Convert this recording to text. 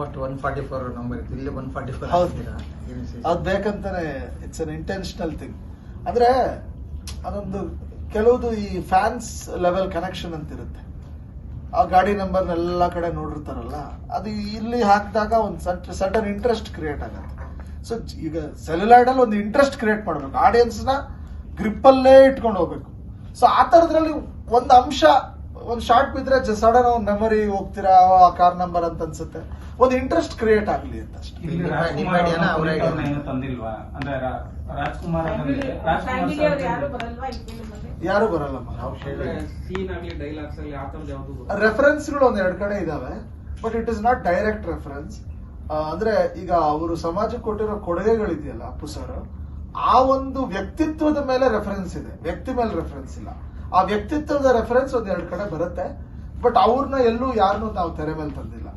Almost 144 number ಇತ್ತು, ಇಲ್ಲಿ 144 ಹೌದು. ಹಾಕ್ತೀರಾ? ಅದು ಬೇಕಂತಾನೆ ಇಟ್ಸ್ ಅನ್ ಇಂಟೆನ್ಷನಲ್ ಥಿಂಗ್. ಅಂದ್ರೆ ಅದೊಂದು ಕೆಲವುದು ಈ ಫ್ಯಾನ್ಸ್ ಲೆವೆಲ್ ಕನೆಕ್ಷನ್ ಅಂತ ಇರುತ್ತೆ. ಆ ಗಾಡಿ ನಂಬರ್ ಎಲ್ಲ ಕಡೆ ನೋಡಿರ್ತಾರಲ್ಲ, ಅದು ಇಲ್ಲಿ ಹಾಕಿದಾಗ ಒಂದು ಸಡನ್ ಇಂಟ್ರೆಸ್ಟ್ ಕ್ರಿಯೇಟ್ ಆಗುತ್ತೆ. ಸೊ ಈಗ ಸೆಲ್ಯುಲಾಯ್ಡ್ ಅಲ್ಲಿ ಒಂದು ಇಂಟ್ರೆಸ್ಟ್ ಕ್ರಿಯೇಟ್ ಮಾಡಬೇಕು, ಆಡಿಯನ್ಸ್ ನ ಗ್ರಿಪ್ ಅಲ್ಲೇ ಇಟ್ಕೊಂಡು ಹೋಗ್ಬೇಕು. ಸೊ ಆ ತರದ್ರಲ್ಲಿ ಒಂದು ಅಂಶ, ಒಂದು ಶಾರ್ಟ್ ಬಿದ್ರೆ ಸಡನ್ ಒಂದು ಮೆಮೊರಿ ಹೋಗ್ತೀರಾ ಆ ಕಾರ್ ನಂಬರ್ ಅಂತ ಅನ್ಸುತ್ತೆ. ಒಂದು ಇಂಟ್ರೆಸ್ಟ್ ಕ್ರಿಯೇಟ್ ಆಗ್ಲಿ ಅಂತ ಅಷ್ಟೇ. ಇಲ್ಲಿ ನಿಮ್ಮ ರಾಜ್ಕುಮಾರ್ idea ನ ಅವ್ರ idea ನ? ಏನು ತಂದಿಲ್ವಾ? ಅಂದ್ರೆ ರಾಜ್ಕುಮಾರ್ ಫ್ಯಾಮಿಲಿ ಅವ್ರು ಯಾರು ಸರ್ ಬರಲ್ವಾ ಈ film ಅಲ್ಲಿ? ಯಾರು ಬರಲ್ಲಮ್ಮ. ನಾವು ಹೇಳಿ ಸೀನ್ ಆಗ್ಲಿ ಡೈಲಾಗ್ಸ್ ಆಗ್ಲಿ ಆ ತರದ್ ಯಾವ್ದು ರೆಫರೆನ್ಸ್ಗಳು ಒಂದ್ ಎರಡು ಕಡೆ ಇದಾವೆ, but it is not direct reference. ಅಂದ್ರೆ ಈಗ ಅವರು ಸಮಾಜಕ್ಕೆ ಕೊಟ್ಟಿರೋ ಕೊಡುಗೆಗಳಿದೆಯಲ್ಲ ಅಪ್ಪು ಸರ್, ಆ ಒಂದು ವ್ಯಕ್ತಿತ್ವದ ಮೇಲೆ ರೆಫರೆನ್ಸ್ ಇದೆ, ವ್ಯಕ್ತಿ ಮೇಲೆ ರೆಫರೆನ್ಸ್ ಇಲ್ಲ. ಆ ವ್ಯಕ್ತಿತ್ವದ ರೆಫರೆನ್ಸ್ ಒಂದ್ ಎರಡು ಕಡೆ ಬರುತ್ತೆ, ಬಟ್ ಅವ್ರನ್ನ ಎಲ್ಲೂ ಯಾರನ್ನೂ ನಾವು ತೆರೆ ಮೇಲೆ ತಂದಿಲ್ಲ.